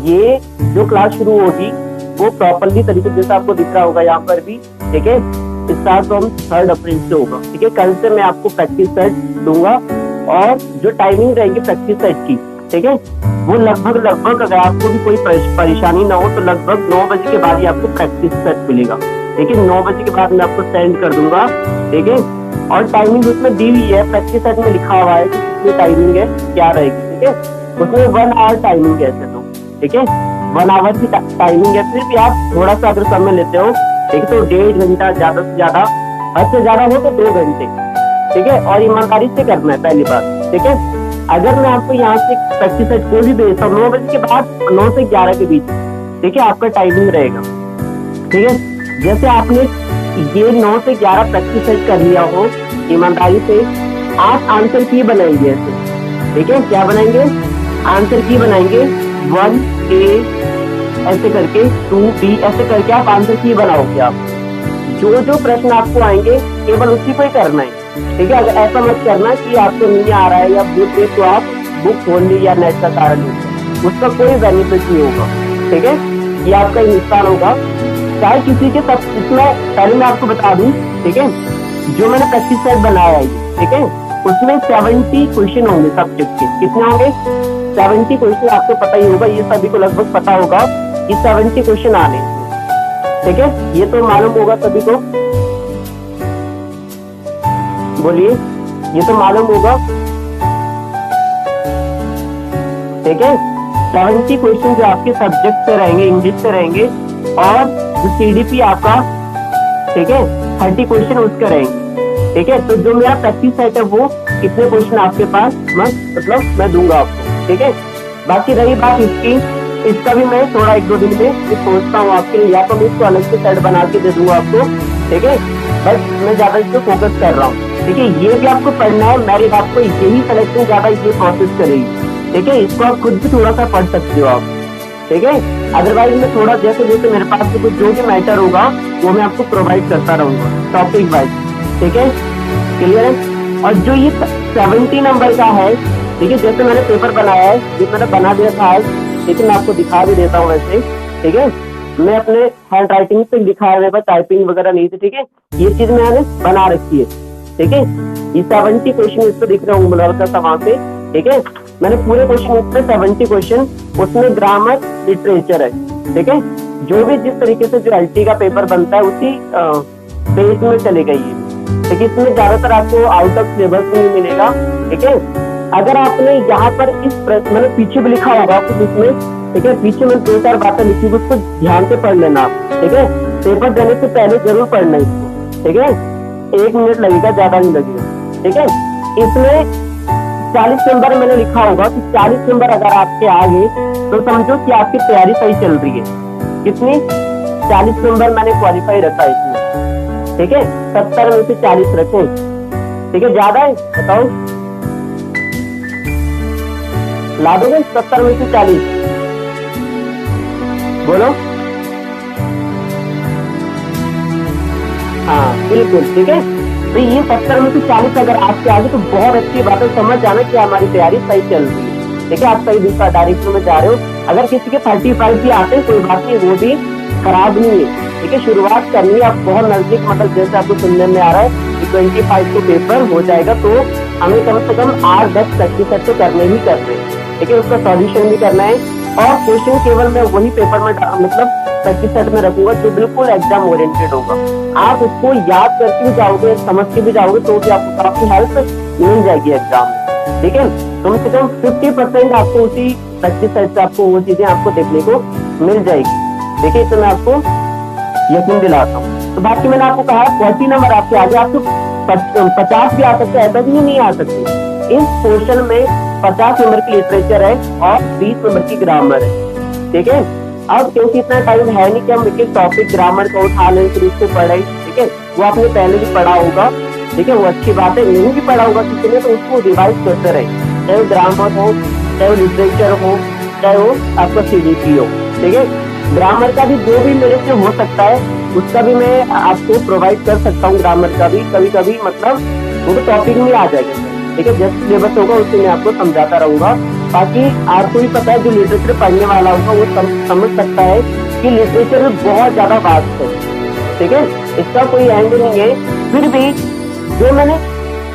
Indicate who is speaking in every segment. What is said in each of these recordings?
Speaker 1: ये जो क्लास शुरू होगी वो प्रॉपरली तरीके से जैसा आपको दिख रहा होगा यहाँ पर भी, ठीक है, स्टार्ट फ्रॉम 3 अप्रैल से होगा। ठीक है, कल से मैं आपको प्रैक्टिस सेट दूंगा और जो टाइमिंग रहेगी प्रैक्टिस सेट की, ठीक है, वो लगभग अगर आपको भी कोई परेशानी ना हो तो लगभग 9 बजे के बाद ही आपको प्रैक्टिस सेट मिलेगा। ठीक है, 9 बजे के बाद मैं आपको सेंड कर दूंगा। ठीक है, और टाइमिंग उसमें दी हुई है, प्रैक्टिस सेट में लिखा हुआ है कि कितनी टाइमिंग है, क्या रहेगी। ठीक है, उसमें 1 आवर टाइमिंग है ऐसे तो। ठीक है, 1 आवर की टाइमिंग है, फिर भी आप थोड़ा सा अगर समय लेते हो, ठीक है, तो 1.5 घंटा, ज्यादा से ज्यादा, हद से ज्यादा हो तो 2 घंटे। ठीक है, और ईमानदारी से करना है पहली बात। ठीक है, अगर मैं आपको यहाँ से प्रैक्टिस सेट कोई भी भेजता हूँ 9 बजे के बाद 9 से 11 के बीच, ठीक है, आपका टाइमिंग रहेगा। ठीक है, जैसे आपने ये 9 से 11 प्रैक्टिस सेट कर लिया हो ईमानदारी से, आप आंसर की बनाएंगे ऐसे। ठीक है, क्या बनाएंगे? आंसर की बनाएंगे 1A ऐसे करके, 2B ऐसे करके आप आंसर की बनाओगे। आप जो प्रश्न आपको आएंगे केवल उसी को ही करना है। ठीक है, अगर ऐसा मत करना कि आपको नहीं आ रहा है या बुक है तो आप बुक खोल ली या नेट का सहारा लीजिए, उसका कोई बेनिफिट नहीं होगा। ठीक है, ये आपका नुकसान होगा चाहे किसी के सब। इसमें पहले मैं आपको बता दूं, ठीक है, जो मैंने प्रैक्टिस सेट बनाया है, ठीक है, उसमें 70 क्वेश्चन होंगे सब्जेक्ट के। कितने होंगे? 70 क्वेश्चन। आपको पता ही होगा, ये सभी को लगभग पता होगा कि 70 क्वेश्चन आने। ठीक है, ये तो मालूम होगा सभी को, बोलिए, ये तो मालूम होगा। ठीक है, 70 क्वेश्चन जो आपके सब्जेक्ट से रहेंगे, इंग्लिश से रहेंगे, और जो CDP आपका, ठीक है, 30 क्वेश्चन उसके रहेंगे। ठीक है, तो जो मेरा प्रैक्टिस सेट है वो कितने क्वेश्चन आपके पास मतलब मैं दूंगा आपको। ठीक है, बाकी रही बात इसका भी मैं थोड़ा 1-2 दिन में सोचता हूँ आपके लिए, या तो मैं इसको अलग से सेट बना के दे दूंगा आपको। ठीक है, बस मैं ज्यादा इस पर फोकस कर रहा हूँ। ठीक है, ये भी आपको पढ़ना है, मेरी आपको यही सिलेक्शन ज्यादा ये प्रोसेस करेगी। ठीक है, इसको आप खुद भी थोड़ा सा पढ़ सकते हो आप। ठीक है, अदरवाइज मैं थोड़ा जैसे मेरे पास से कुछ जो भी मैटर होगा वो मैं आपको प्रोवाइड करता रहूंगा टॉपिक वाइज। ठीक है, क्लियर है। और जो ये 70 नंबर का है, ठीक है, जैसे मैंने पेपर बनाया है, ये मैंने बना दिया था आज, लेकिन मैं आपको दिखा भी देता हूँ वैसे। ठीक है, मैं अपने हैंड राइटिंग से लिखा है, टाइपिंग वगैरह नहीं थी। ठीक है, ये चीज मैंने बना रखी है। ठीक है, ये 70 क्वेश्चन इस पे दिख रहे होंगे मुझे वहां से। ठीक है, मैंने पूरे क्वेश्चन इसमें 70 क्वेश्चन, उसमें ग्रामर, लिटरेचर है। ठीक है, जो भी जिस तरीके से जो LT का पेपर बनता है उसी बेस में चले गई है। ठीक है, इसमें ज्यादातर आपको आउट ऑफ सिलेबस नहीं मिलेगा। ठीक है, अगर आपने यहाँ पर इस मैंने पीछे भी लिखा होगा कुछ इसमें। ठीक है, पीछे में 2-4 बातें लिखी हुई, उसको ध्यान से पढ़ लेना आप। ठीक है, पेपर देने से पहले जरूर पढ़ना इसको। ठीक है, 1 मिनट लगेगा, ज्यादा नहीं लगेगा। ठीक है, इसमें 40 नंबर मैंने लिखा होगा कि 40 नंबर अगर आपके आ गए तो समझो कि आपकी तैयारी सही चल रही है। कितनी? 40 नंबर मैंने क्वालिफाई रखा इसमें। ठीक है, 70 में से 40 रखे। ठीक है, ज्यादा है बताओ, ला दोगे 70 में से 40? बोलो। हाँ बिल्कुल। ठीक है, तो ये 70 में से 40 अगर आपके आगे तो बहुत अच्छी बात है, समझ जाना कि हमारी तैयारी सही चल रही है। ठीक है, आप सही दूसरा डायरेक्शन में जा रहे हो। अगर किसी के 35 भी आते हैं कोई बात नहीं, वो भी खराब नहीं है। ठीक है, शुरुआत करनी है, आप बहुत नजदीक, मतलब जैसे आपको सुनने में आ रहा है कि 25 को पेपर हो जाएगा, तो हमें कम से कम 8-10 प्रैक्टिस सेट तो करने ही करने। ठीक है, उसका सॉल्यूशन भी करना है, और क्वेश्चन केवल मैं वही पेपर में मतलब प्रैक्टिस सेट में रखूंगा जो बिल्कुल एग्जाम ओरिएंटेड होगा। आप उसको याद करके भी जाओगे, समझ के भी जाओगे, तो भी आपको काफी हेल्प मिल जाएगी एग्जाम में। ठीक है, कम से कम 50% आपको उसी प्रैक्टिस सेट से आपको वो चीजें आपको देखने को मिल जाएगी। देखिए, इससे मैं आपको यकीन दिलाता हूँ। तो बाकी मैंने आपको कहा 40 नंबर आपके आगे, आपको 50 भी आ सकते हैं, ऐसा भी नहीं आ सकते। इस पोर्शन में 50 नंबर की लिटरेचर है और 20 नंबर की ग्रामर है। ठीक है, अब क्योंकि इतना टाइम है नहीं कि हम एक टॉपिक ग्रामर का उठा लें फिर उसको पढ़े। ठीक है, वो आपने पहले भी पढ़ा होगा। ठीक है, वो अच्छी बात है, नहीं भी पढ़ा होगा किसी ने, तो उसको रिवाइज करते रहे, चाहे वो ग्रामर हो, चाहे वो लिटरेचर हो, चाहे वो आपका CDP हो। ठीक है, ग्रामर का भी जो भी मेरे से हो सकता है उसका भी मैं आपको प्रोवाइड कर सकता हूँ। ग्रामर का भी कभी कभी मतलब वो तो टॉपिक में आ जाएगा। ठीक है, जैसे सिलेबस होगा उससे मैं आपको समझाता रहूंगा। बाकी आपको भी पता है जो लिटरेचर पढ़ने वाला होगा वो समझ सकता है कि लिटरेचर बहुत ज्यादा वास्ट है, ठीक है, इसका कोई एंड नहीं है। फिर भी जो मैंने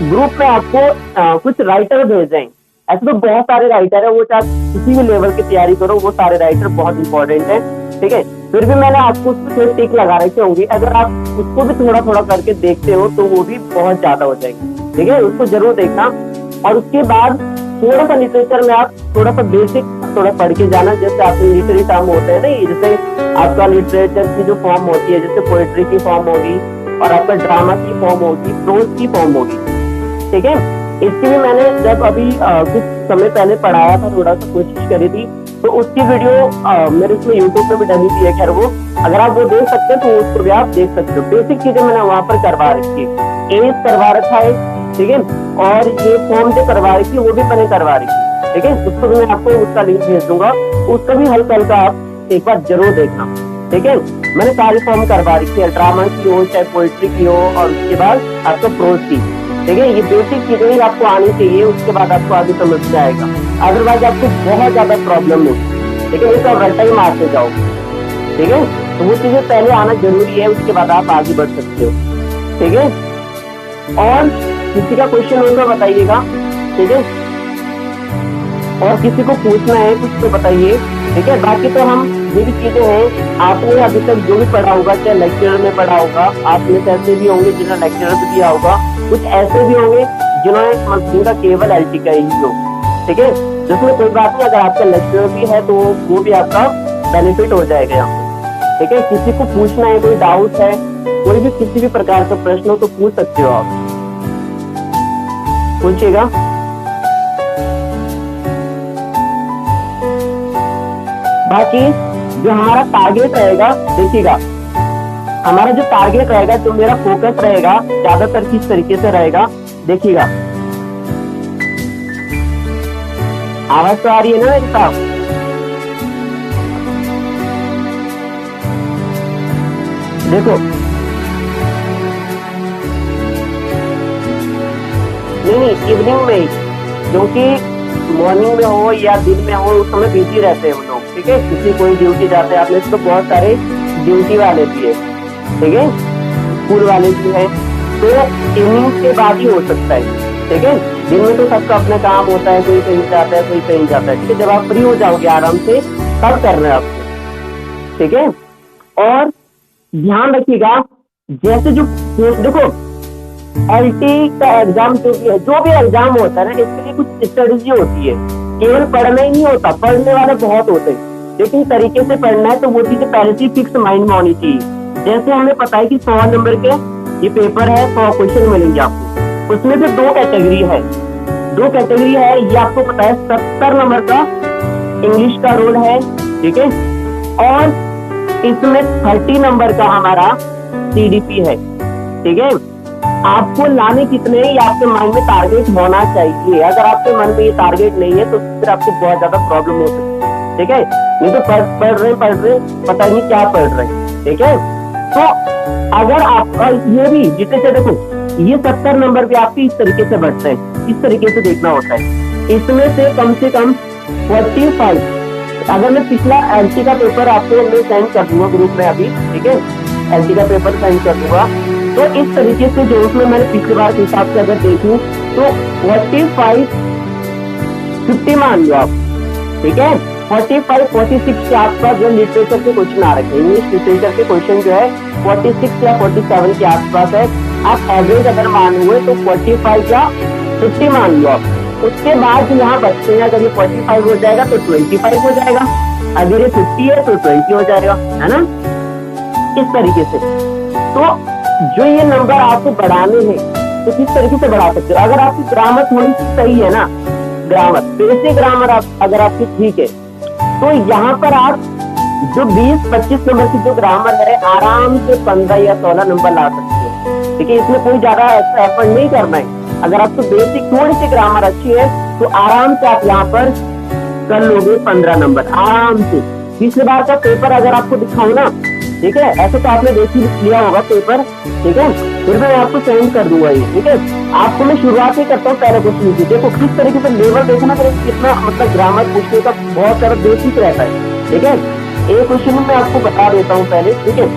Speaker 1: ग्रुप में आपको कुछ राइटर भेजे हैं, ऐसे तो बहुत सारे राइटर है, वो चाहे किसी भी लेवल की तैयारी करो, वो सारे राइटर बहुत इंपॉर्टेंट है, ठीक है। फिर भी मैंने आपको उसको थोड़ी टिक लगा रखी होंगी, अगर आप उसको भी थोड़ा थोड़ा करके देखते हो तो वो भी बहुत ज्यादा हो जाएगी, ठीक है, उसको जरूर देखना। और उसके बाद थोड़ा सा लिटरेचर में आप थोड़ा सा बेसिक थोड़ा पढ़ के जाना, जैसे आपके लिटरेरी टर्म होते हैं ना, जैसे आपका लिटरेचर की जो फॉर्म होती है, जैसे पोएट्री की फॉर्म होगी और आपका ड्रामा की फॉर्म होगी, प्रोज की फॉर्म होगी, ठीक है। इसकी भी मैंने जब अभी कुछ समय पहले पढ़ाया था, थोड़ा सा कोशिश करी थी, तो उसकी वीडियो मेरे उसमें यूट्यूब पे भी डली हुई है, खैर वो अगर आप वो देख सकते हो तो उसको भी आप देख सकते हो। बेसिक चीजें मैंने वहां पर करवा रखी है, एज करवा रखा है, ठीक है, और ये फॉर्म जो करवा रखी है वो भी मैंने करवा रखी है, ठीक है, उसको भी मैं आपको उसका लिंक भेज दूंगा, उसका भी हल्का हल्का आप एक बार जरूर देखना, ठीक है। मैंने सारी फॉर्म करवा रखी है, ड्रामा की हो चाहे पोएट्री की हो, और उसके बाद आपका प्रोज की, ठीक है। ये बेसिक चीजें ही आपको आनी चाहिए, उसके बाद आपको आगे समझ में आएगा, अदरवाइज आपको बहुत ज्यादा प्रॉब्लम होगी, ठीक है, ये तो रट्टा ही मारते जाओ, ठीक है। तो वो चीजें पहले आना जरूरी है, उसके बाद आप आगे बढ़ सकते हो, ठीक है। और किसी का क्वेश्चन हो तो बताइएगा, ठीक है, और किसी को पूछना है कुछ तो बताइए, ठीक है। बाकी तो हम जो भी चीजें हैं आपने अभी तक जो भी पढ़ा होगा, चाहे लेक्चर में पढ़ा होगा, आप में से ऐसे भी होंगे जिन्होंने लेक्चर भी दिया होगा, कुछ ऐसे भी होंगे जिन्होंने जिनका केवल एलटी का ही हो, ठीक है, जिसमें कोई बात नहीं, अगर आपका लेक्चर भी है तो वो भी आपका बेनिफिट हो जाएगा यहाँ पे, ठीक है। किसी को पूछना है, कोई डाउट है, कोई भी किसी भी प्रकार का प्रश्न हो तो पूछ सकते हो आप, पूछिएगा। बाकी जो हमारा टारगेट रहेगा, देखिएगा हमारा जो टारगेट रहेगा, जो मेरा फोकस रहेगा ज्यादातर किस तरीके से रहेगा, देखिएगा, आवाज तो आ रही है ना मेरे साथ? देखो नहीं इवनिंग में ही, क्योंकि मॉर्निंग में हो या दिन में हो उस समय बिजी रहते हैं वो लोग, ठीक है, किसी कोई ड्यूटी जाते हैं, आपने तो बहुत सारे ड्यूटी वाले भी है, ठीक है, स्कूल वाले भी है, तो इवनिंग के बाद ही हो सकता है, ठीक है। दिन में तो सबका अपना काम होता है, कोई कहीं जाता है कोई कहीं जाता है, ठीक है, जब आप फ्री हो जाओगे आराम से तब करना है आपको, ठीक है। और ध्यान रखिएगा, जैसे जो देखो एलटी का एग्जाम जो भी एग्जाम होता है ना, इसके लिए कुछ स्ट्रेटेजी होती है, केवल पढ़ना ही नहीं होता, पढ़ने वाले बहुत होते हैं, लेकिन तरीके से पढ़ना है तो वो चीजें पहले से फिक्स माइंड में होनी चाहिए। जैसे हमें पता है कि 100 नंबर के ये पेपर है, 100 क्वेश्चन मिलेंगे आपको, उसमें से दो कैटेगरी है, ये आपको पता है 70 नंबर का इंग्लिश का रोल है, ठीक है, और इसमें 30 नंबर का हमारा सीडीपी है, ठीक है। आपको लाने कितने ये आपके माइंड में टारगेट होना चाहिए, अगर आपके मन में ये टारगेट नहीं है तो फिर आपको बहुत ज्यादा प्रॉब्लम हो सकती है, ठीक है। नहीं तो पढ़ रहे पता नहीं क्या पढ़ रहे, ठीक है। तो अगर आपका ये भी जितने देखो ये 70 नंबर भी आपके इस तरीके से बढ़ते हैं, इस तरीके से देखना होता है, इसमें से कम 45, अगर मैं पिछला एलटी का पेपर आपको मैं सेंड कर दूंगा ग्रुप में अभी, ठीक है, एलटी का पेपर सेंड कर दूंगा, तो इस तरीके से जो उसमें मैंने पिछली बार के हिसाब से अगर देखूं तो 45, 50 मान लो आप, ठीक है, 45, 46 के आसपास जो लिटरेचर के क्वेश्चन आ रखे हैं, इंग्लिश लिटरेचर के क्वेश्चन जो है 46 या 47 के आसपास है। आप एवरेज अगर मान हुए तो 45 या 50 मान लो आप। उसके बाद यहाँ बचते हैं, अगर ये 45 हो जाएगा तो 25 हो जाएगा, अगर ये 50 है तो 20 हो जाएगा, है ना, इस तरीके से। तो जो ये नंबर आपको बढ़ाने हैं तो किस तरीके से बढ़ा सकते हो, अगर आपकी ग्रामर थोड़ी सी सही है ना, ग्रामर बेसिक ग्रामर अगर आपकी ठीक है तो यहाँ पर आप जो 20-25 नंबर की जो ग्रामर है आराम से 15 या 16 नंबर ला सकते हो, ठीक है। इसमें कोई ज्यादा ऐसा एफर्ट नहीं करना है, अगर आपको बेसिक थोड़ी सी ग्रामर अच्छी है तो आराम से आप यहाँ पर कर लोगे 15 नंबर आराम से। पिछले बार का पेपर अगर आपको दिखाऊं ना, ठीक है, ऐसे तो आपने देख ही लिया होगा पेपर, ठीक है, फिर मैं आपको सेंड कर दूंगा ये, ठीक है। आपको मैं शुरुआत ही करता हूँ पहले क्वेश्चन लीजिए। देखो किस तरीके से लेवल देखो ना, कितना मतलब ग्रामर पूछने का बहुत सारा बेसिक रहता है। ठीक है, एक क्वेश्चन में मैं आपको बता देता हूँ पहले। ठीक है,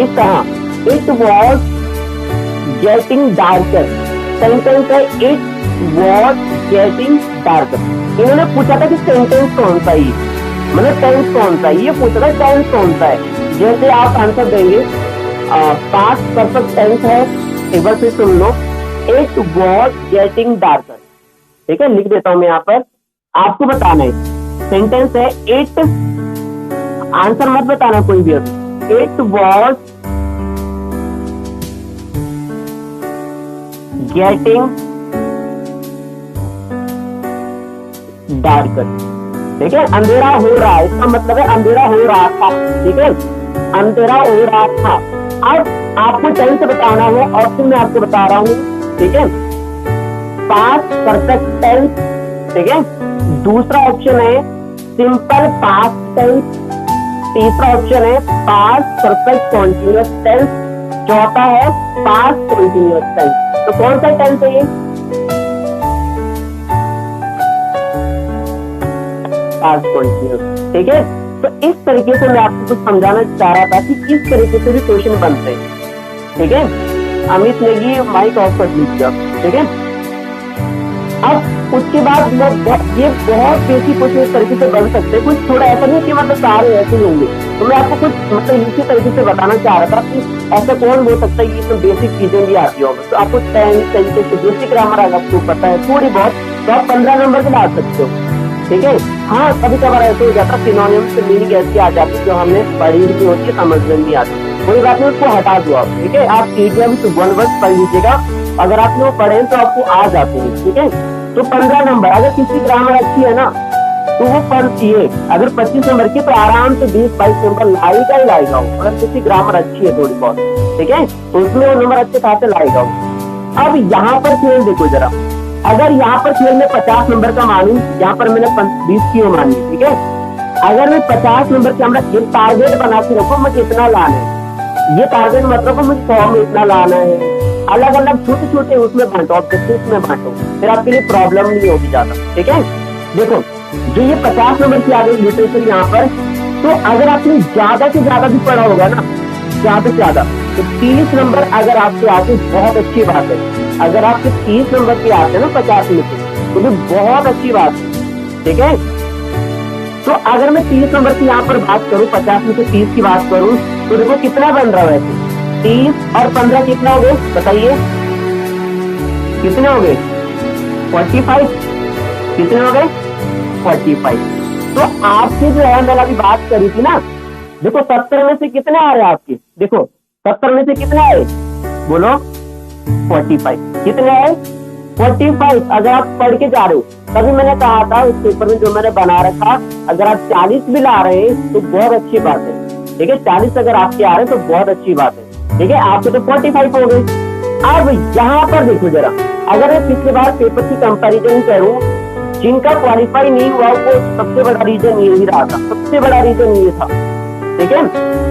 Speaker 1: इस तरह it was getting darker, sentence है इट वॉज गेटिंग डार्कर। इन्होंने पूछा था कि सेंटेंस कौन सा ही, मतलब टेंस कौन सा, ये पूछा था टेंस कौन सा है। जैसे आप आंसर देंगे पास्ट परफेक्ट टेंस है, एक बार फिर सुन लो, इट वॉज गेटिंग डार्कर। ठीक है, लिख देता हूं मैं यहाँ पर, आपको बताना है सेंटेंस है इट, आंसर मत बताना कोई भी अभी। It was getting darker. ठीक है, अंधेरा हो रहा है, इसका मतलब है अंधेरा हो रहा था। ठीक है, अंधेरा हो रहा था। अब आपको टेंस बताना है, ऑप्शन में आपको बता रहा हूं। ठीक है, पास्ट परफेक्ट टेंस। ठीक है, दूसरा ऑप्शन है सिंपल पास्ट टेंस, तीसरा ऑप्शन है पास्ट परफेक्ट कॉन्टिन्यूअस टेंस, चौथा है पास्ट कॉन्टिन्यूअस टेंस। तो कौन सा टेंस है ये? Past continuous. ठीक है, तो इस तरीके से मैं आपको कुछ समझाना चाह रहा था कि किस तरीके से भी क्वेश्चन बनते हैं। ठीक है, अमित नेगी माइक ऑफ कर लीजिए। ठीक है, अब उसके बाद ये बहुत बेसिक क्वेश्चन इस तरीके से बन सकते हैं। कुछ थोड़ा ऐसा नहीं कि मतलब सारे ऐसे ही होंगे, तो मैं आपको कुछ मतलब इसी तरीके से बताना चाह रहा था कि ऐसा कौन हो सकता है कि इसमें बेसिक चीजें भी आती होगी। तो आपको टेंस तरीके से बेसिक ग्रामर अगर आपको पता है थोड़ी बहुत, तो आप 15 नंबर भी ला सकते हो। ठीक है, हाँ कभी कभार ऐसे हो जाता है सिनोनिम से मीनिंग ऐसी आ जाती है जो हमने पढ़ी भी होती है, समझ में नहीं आती, कोई बात नहीं, उसको हटा दो आप। ठीक है, आप ईडियम से वन वर्ड पढ़ लीजिएगा, अगर आपने वो पढ़े तो आपको आ जाते हैं। ठीक है, तो 15 नंबर, अगर किसी ग्रामर अच्छी है ना तो वो पढ़ती है। अगर 25 नंबर की तो आराम से 20-22 नंबर लाएगा ही लाएगा वो, अगर किसी ग्रामर अच्छी है थोड़ी बहुत। ठीक है, तो उसमें वो नंबर अच्छे खासे लाएगा वो। अब यहाँ पर खेल देखो जरा, अगर यहाँ पर खेल में 50 नंबर का मानू, यहाँ पर मैंने 20 की मानी। ठीक है, अगर मैं 50 नंबर की, हमारा एक टारगेट बना के रखो मुझे इतना लाना है, ये टारगेट मतलब मुझे 100 में इतना लाना है, अलग अलग छोटे छोटे उसमें बांटो, ऑब्जेक्टिव्स में बांटो, फिर आपके लिए प्रॉब्लम नहीं होगी ज्यादा। ठीक है, देखो जो ये 50 नंबर की आ गई लिटरेचर यहाँ पर, तो अगर आपने ज्यादा से ज्यादा भी पढ़ा होगा ना, ज्यादा से ज्यादा, तो 30 नंबर अगर आपके आते बहुत अच्छी बात है। अगर आपके 30 नंबर के आते हैं ना 50 में से, तो भी बहुत अच्छी बात है। ठीक है, तो अगर मैं 30 नंबर की यहाँ पर बात करूं, 50 में से 30 की बात करूं, तो देखो कितना बन रहा है वैसे, 30 और 15 कितना हो गए बताइए, कितने हो गए? 45। कितने हो गए? 45। तो आपके जो है मैंने अभी बात करी थी ना, देखो 70 में से कितने आ रहे हैं आपके, देखो 70 में से कितने आए बोलो, 45। कितने आए? 45। अगर आप पढ़ के जा रहे हो, तभी मैंने कहा था उस पेपर में जो मैंने बना रखा, अगर आप 40 भी ला रहे हैं तो बहुत अच्छी बात है। ठीक है, 40 अगर आपके आ रहे हैं तो बहुत अच्छी बात है। ठीक है, आपके तो 45 हो गए। अब यहाँ पर देखो जरा, अगर मैं पिछले बार पेपर की कंपैरिजन करूं, जिनका क्वालिफाई नहीं हुआ वो सबसे बड़ा रीजन यही रहा था, सबसे बड़ा रीजन ये था। ठीक है,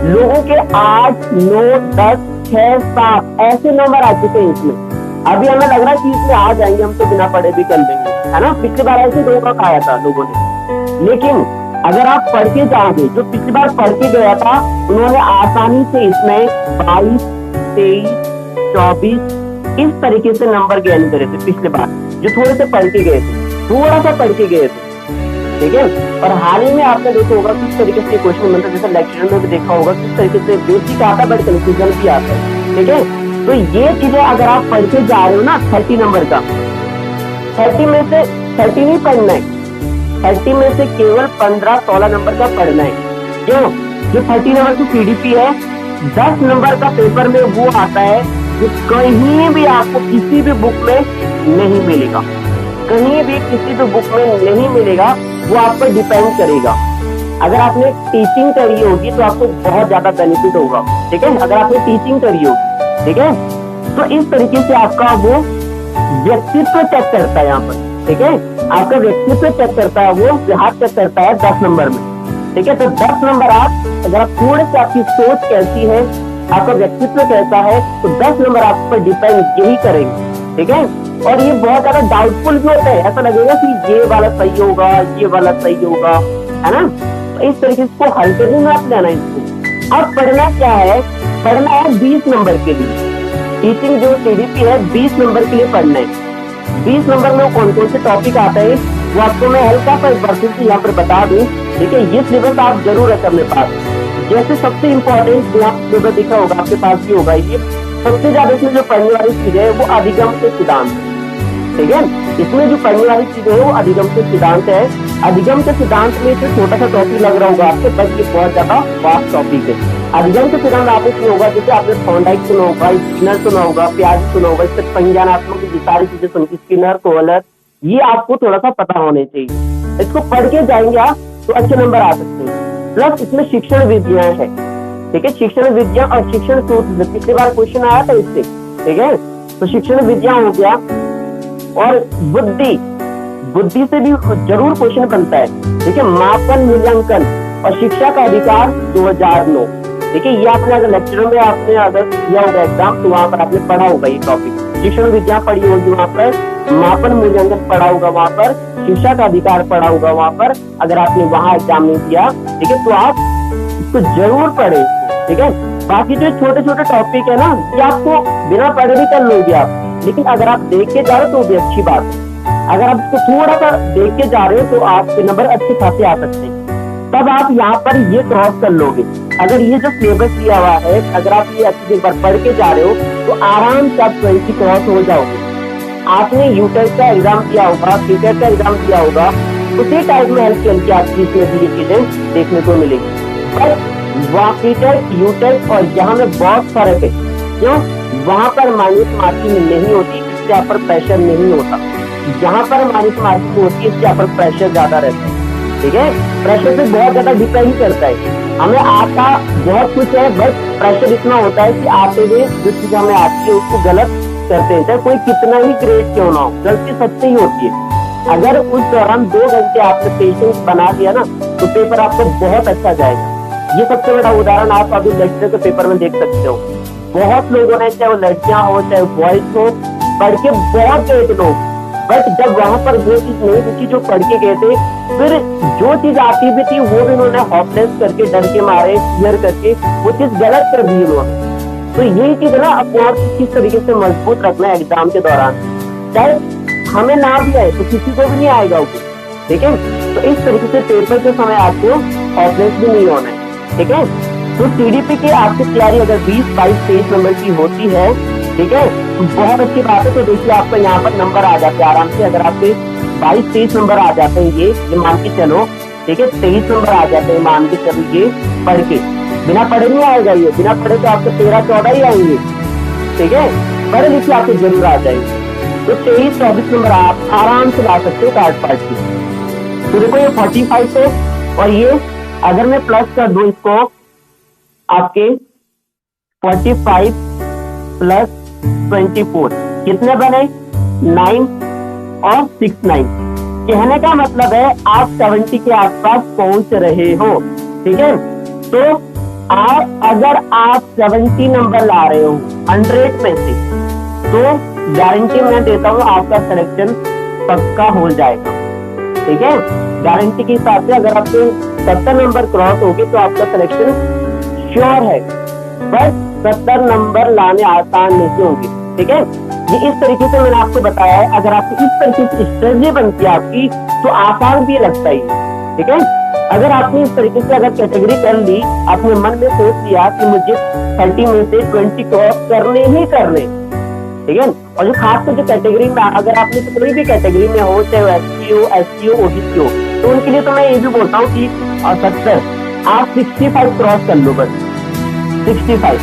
Speaker 1: लोगों के 8, 9, 10, 6, 7 ऐसे नंबर आ चुके हैं इसमें। अभी हमें लग रहा है कि इसमें आ जाएंगे, हम तो बिना पढ़े भी कर लेंगे, है ना। पिछली बार ऐसे धोखा खाया था लोगों ने, लेकिन अगर आप पढ़ के जाओगे, जो पिछली बार पढ़ के गया था उन्होंने आसानी से इसमें 22, 23, 24 इस तरीके से नंबर गेन करे थे पिछले बार, जो थोड़े से पढ़ के गए थे, थोड़ा सा पढ़ के गए थे। ठीक है, और हाल ही में आपने देखा होगा किस तरीके से क्वेश्चन बनता है, जैसे लेक्चर में भी देखा होगा किस तरीके से बेसिक आता है बट कंफ्यूजन भी आता है। ठीक है, तो ये चीजें अगर आप पढ़ के जा रहे हो ना, 30 नंबर का, 30 में से 30 नहीं पढ़ना है, 30 में से केवल 15-16 नंबर का पढ़ना है। क्यों? जो 30 नंबर की पीडीपी है, 10 नंबर का पेपर में वो आता है जो कहीं भी आपको किसी भी बुक में नहीं मिलेगा, कहीं भी किसी भी बुक में नहीं मिलेगा, वो आप पर डिपेंड करेगा। अगर आपने टीचिंग करी होगी तो आपको बहुत ज्यादा बेनिफिट होगा। ठीक है, अगर आपने टीचिंग करी होगी, ठीक है, तो इस तरीके से आपका वो व्यक्तित्व चेक करता है यहाँ पर। ठीक है, आपका व्यक्तित्व चेक करता है, वो बिहार चेक करता है 10 नंबर में। ठीक है, तो 10 नंबर आप, अगर आप थोड़े से आपकी सोच कैसी है, आपका व्यक्तित्व कैसा है, तो 10 नंबर आप पर डिपेंड यही करेंगे। ठीक है, और ये बहुत ज्यादा डाउटफुल भी होता है, ऐसा लगेगा कि ये वाला सही होगा, ये वाला सही होगा, है ना। तो इस तरीके से इसको हल करने में आप लेना इसको। अब पढ़ना क्या है, पढ़ना है 20 नंबर के लिए। टीचिंग जो सीडीपी है 20 नंबर के लिए पढ़ना है। 20 नंबर में कौन कौन से टॉपिक आता है वो आपको मैं हल्का सा परसेंट यहाँ पर बता दूं। ठीक है, ये सिलेबस आप जरूर रखें अपने पास। जैसे सबसे इम्पोर्टेंट जो आप सिलेबस दिखा होगा आपके पास भी होगा, ये सबसे ज्यादा इसमें जो पढ़ने वाली चीज है वो अधिगम से सिद्धांत। ठीक है, इसमें जो पढ़ने वाली चीज है वो अधिगम से सिद्धांत है। अधिगम के सिद्धांत में से छोटा सा टॉपिक लग रहा होगा आपको, बस ये बहुत ज्यादा वास्ट टॉपिक है। अधिगम के सिद्धांत आपने सुना होगा, जैसे आपने थॉर्नडाइक सुना होगा, स्किनर सुना होगा, पियाजे सुना होगा, इससे संज्ञानात्मक ये सारी चीजें सुनी, स्किनर, कोहलर, ये आपको थोड़ा सा पता होने चाहिए। इसको पढ़ के जाएंगे आप तो अच्छे नंबर आ सकते हैं। प्लस इसमें शिक्षण विधियां है। ठीक है, शिक्षण विधियां और शिक्षण सूत्र, पिछली बार क्वेश्चन आया था इससे। ठीक है, तो शिक्षण विधियां हो गया, और बुद्धि से भी जरूर क्वेश्चन बनता है। ठीक है, मापन मूल्यांकन और शिक्षा का अधिकार 2009। देखिए, ये आपने अगर लेक्चर में आपने अगर दिया होगा एग्जाम तो वहां पर आपने पढ़ा होगा ये टॉपिक। शिक्षण विद्या पढ़ी होगी वहां पर, मापन मूल्यांकन पढ़ा होगा वहां पर, शिक्षा का अधिकार पढ़ा होगा वहां पर। अगर आपने वहां एग्जाम नहीं दिया, ठीक है, तो आप इसको जरूर पढ़े। ठीक है, बाकी जो छोटे छोटे टॉपिक है ना, ये आपको बिना पढ़े भी कर लोगे आप, लेकिन अगर आप देख के जा रहे हो तो भी अच्छी बात है। अगर आप इसको थोड़ा सा देख के जा रहे हो तो आपके नंबर अच्छे खासे आ सकते हैं। तब आप यहाँ पर ये क्रॉस कर लोगे। अगर ये जो सिलेबस दिया हुआ है, अगर आप ये अच्छी बार पढ़ के जा रहे हो तो आराम से आप 20 क्रॉस हो जाओगे। आपने यूटेट का एग्जाम दिया होगा, सीटेट का एग्जाम दिया होगा, उसी टाइप में हल्की आपकी इसमें भी ये चीजें देखने को मिलेगी। पर वहाँ सीटेट, यूटेट और यहाँ में बहुत फर्क है। क्यों? वहां पर माइनस मार्किंग नहीं होती, इससे आप पर प्रेशर नहीं होता। यहाँ पर माइनस मार्किंग होती है, इससे आप पर प्रेशर ज्यादा रहता है। ठीक है, प्रेशर से बहुत ज्यादा डिपेंड करता है। हमें आता बहुत कुछ है, बस प्रेशर इतना होता है कि आते हुए जो चीज हमें आती है उसको गलत करते हैं, चाहे कोई कितना ही ग्रेड क्यों ना हो, गलती सबसे ही होती है। अगर उस दौरान 2 घंटे आपने पेशेंस बना दिया ना तो पेपर आपको बहुत अच्छा जाएगा। ये सबसे बड़ा उदाहरण आप अभी लेक्चर के पेपर में देख सकते हो। बहुत लोगों ने, चाहे वो लड़कियां हो चाहे बॉयज हो, पढ़ के बहुत गए थे लोग, बट जब वहां पर वो चीज नहीं दिखी जो पढ़ के गए थे, फिर जो चीज आती भी थी वो भी उन्होंने हॉपलेस करके, डर के मारे, फियर करके वो चीज गलत कर दी उन्होंने। तो यही चीज ना अपने आप किस तरीके से मजबूत रखना है एग्जाम के दौरान, चाहे हमें ना भी आए तो किसी को भी नहीं आएगा वो। ठीक है, तो इस तरीके से पेपर के समय आपको हॉपलेस भी नहीं होना है। ठीक है, तो सीडीपी की आपकी तैयारी अगर 20, 22, 23 नंबर की होती है, ठीक है, तो बहुत अच्छी बात है। तो देखिए आपका यहाँ पर नंबर आ जाते हैं आराम से। अगर आपके 22, 23 नंबर आ जाते हैं, ये मान के चलो, ठीक है, 23 नंबर आ जाते हैं मान के चलो, ये पढ़ के, बिना पढ़े नहीं आएगा ये, बिना पढ़े तो आपके 13, 14 ही आएंगे। ठीक है, पढ़े लिखे आपके जरूर आ जाएंगे। तो 23, 24 नंबर आप आराम से ला सकते हो कार्ड पार्ट की। तो देखो ये 45 है, और ये अगर मैं प्लस कर दूं इसको, आपके 45 प्लस 24 कितने बने? 9 और 6, 9। कहने का मतलब है आप 70 के आसपास पहुंच रहे हो। ठीक है, तो अगर आप 70 नंबर ला रहे हो 100 में से, तो गारंटी मैं देता हूँ आपका सिलेक्शन पक्का हो जाएगा। ठीक है, गारंटी के हिसाब से अगर आपके 70 नंबर क्रॉस हो गए तो आपका सिलेक्शन श्योर है। बस 70 नंबर लाने आसान नहीं होंगे। ठीक है, ये इस तरीके से मैंने आपको बताया है। अगर आपको इस तरीके से स्ट्रेटजी बनती है आपकी तो आसान भी लगता है। ठीक है, अगर आपने इस तरीके से अगर कैटेगरी कर ली, आपने मन में सोच लिया कि मुझे 30 में से 20 क्रॉस करने ही करने, ठीक है, और जो खासकर जो कैटेगरी में अगर आपने तो कोई भी कैटेगरी में हो, चाहे एससी हो, एसटी हो, ओबीसी हो, तो उनके लिए तो मैं ये भी बोलता हूँ कि 70 आप 65 क्रॉस कर लो, बस 65।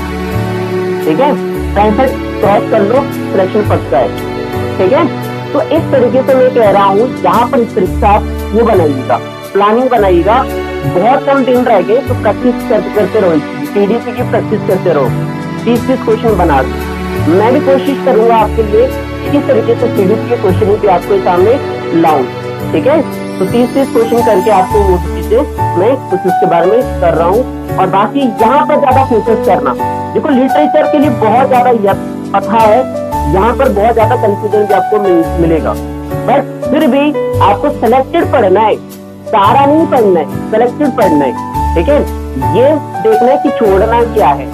Speaker 1: ठीक है, 65 क्रॉस कर लो, सिलेक्शन पक्का है। ठीक है, तो इस तरीके से मैं कह रहा हूँ, यहाँ पर इस तरीके से आप वो बनाइएगा, प्लानिंग बनाइएगा। बहुत कम दिन रह गए तो प्रैक्टिस करते रहो, सीडीपी की प्रैक्टिस करते रहो, 30-30 क्वेश्चन बना दो। मैं भी कोशिश करूंगा आपके लिए इस तरीके से सीडीपी के क्वेश्चन भी आपके सामने लाऊं। ठीक है, तो 30-30 क्वेश्चन करके आपको वो चीजें मैं कुछ उसके बारे में कर रहा हूँ। और बाकी यहाँ पर ज्यादा फोकस करना, देखो लिटरेचर के लिए बहुत ज्यादा पता है, यहाँ पर बहुत ज्यादा कंफ्यूजन भी आपको मिलेगा, बट फिर भी आपको सिलेक्टेड पढ़ना है, सारा नहीं पढ़ना है, सिलेक्टेड पढ़ना है। ठीक है, ये देखना है कि छोड़ना क्या है।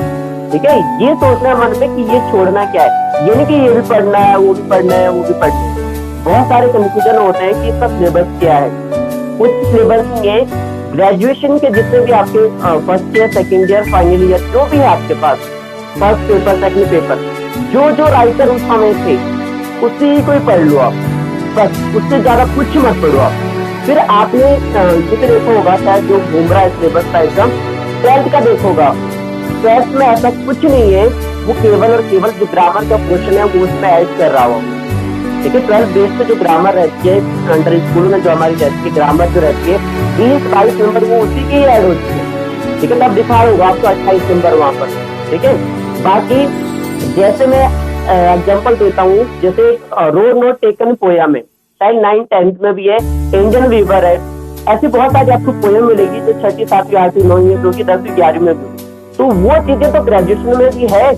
Speaker 1: ठीक है, ये सोचना है मन में कि ये छोड़ना क्या है, ये नहीं कि ये भी पढ़ना है, वो भी पढ़ना है, वो भी पढ़ना है। बहुत सारे कंफ्यूजन होते हैं कि इसका सिलेबस क्या है। कुछ सिलेबस में ग्रेजुएशन के जितने भी आपके first year, second year, final year जो भी है आपके पास, फर्स्ट पेपर, सेकंड पेपर, जो जो राइटर उस समय थे उसी को ही पढ़ लो आप, बस उससे ज्यादा कुछ मत पढ़ो आप। फिर आपने ये भी देखा होगा शायद जो घूम रहा है सिलेबस का एकदम 12th का देखोगा, 12th में ऐसा कुछ नहीं है, वो केवल और केवल जो ग्रामर का क्वेश्चन है वो उसमें ऐड कर रहा हो। ठीक है, 12th बेस पे जो ग्रामर रहती है अंडर स्कूल में, जो हमारी रहती है ग्रामर जो रहती है 20-22 नंबर वो उसी की ही ऐड होती है। ठीक है, तब दिखा होगा आपको 28 नंबर वहां पर। ठीक है, बाकी जैसे मैं एग्जांपल देता हूँ, जैसे रोड नोट टेकन पोया में शायद 9th-10th में भी है, एंजल वीवर है, ऐसी बहुत सारी आपको पोयम मिलेगी जो 6ठी, 7वीं, 8वीं, 9वीं, जो कि 10वीं, 11वीं में भी। तो वो चीजें तो ग्रेजुएशन में भी है।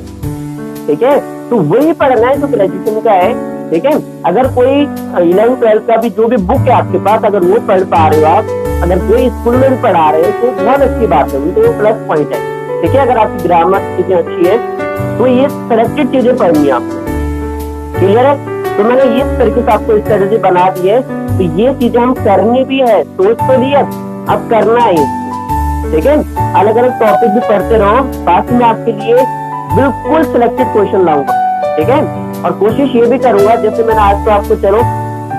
Speaker 1: ठीक है, तो वही पढ़ना है जो ग्रेजुएशन का है। ठीक है, अगर कोई 11th-12th का भी जो भी बुक है आपके पास, अगर वो पढ़ पा रहे हो आप, अगर कोई स्कूल में भी पढ़ा रहे हो तो बहुत अच्छी बात है, उनको वो प्लस पॉइंट है। ठीक है, अगर आपकी ग्रामर चीजें अच्छी है तो ये सिलेक्टेड चीजें पढ़नी है आपको। क्लियर है? तो मैंने इस तरीके से आपको स्ट्रेटेजी बना दी है, तो ये चीजें हम करनी भी है, सोच तो लिया, अब करना है इसको। ठीक है, अलग अलग टॉपिक भी पढ़ते रहो, साथ में आपके लिए बिल्कुल सिलेक्टेड क्वेश्चन लाऊंगा। ठीक है, और कोशिश ये भी करूंगा, जैसे मैंने आज तो आपको, चलो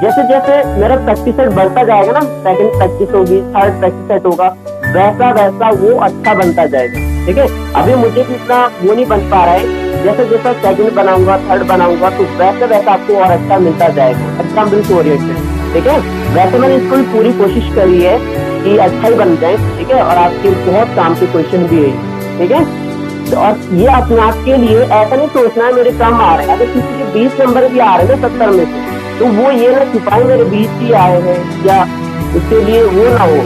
Speaker 1: जैसे जैसे मेरा प्रैक्टिस सेट बढ़ता जाएगा ना, सेकंड प्रैक्टिस होगी, थर्ड प्रैक्टिस सेट होगा, वैसा वैसा वो अच्छा बनता जाएगा। ठीक है, अभी मुझे भी इतना वो नहीं बन पा रहा है, जैसे जैसा सेकंड बनाऊंगा, थर्ड बनाऊंगा, तो वैसे वैसा आपको और अच्छा मिलता जाएगा, एग्जाम्पल ओरिएंटेड। ठीक है, वैसे मैंने इसको पूरी कोशिश करी है कि अच्छा ही बन जाए। ठीक है, और आपके बहुत काम के क्वेश्चन भी है। ठीक है, और ये अपने आप के लिए ऐसा नहीं सोचना है मेरे कम आ रहे हैं, अगर किसी के 20 नंबर भी आ रहे हैं ना 70 में से, तो वो ये ना छुपाए मेरे 20 ही आए हैं, या उसके लिए वो ना हो।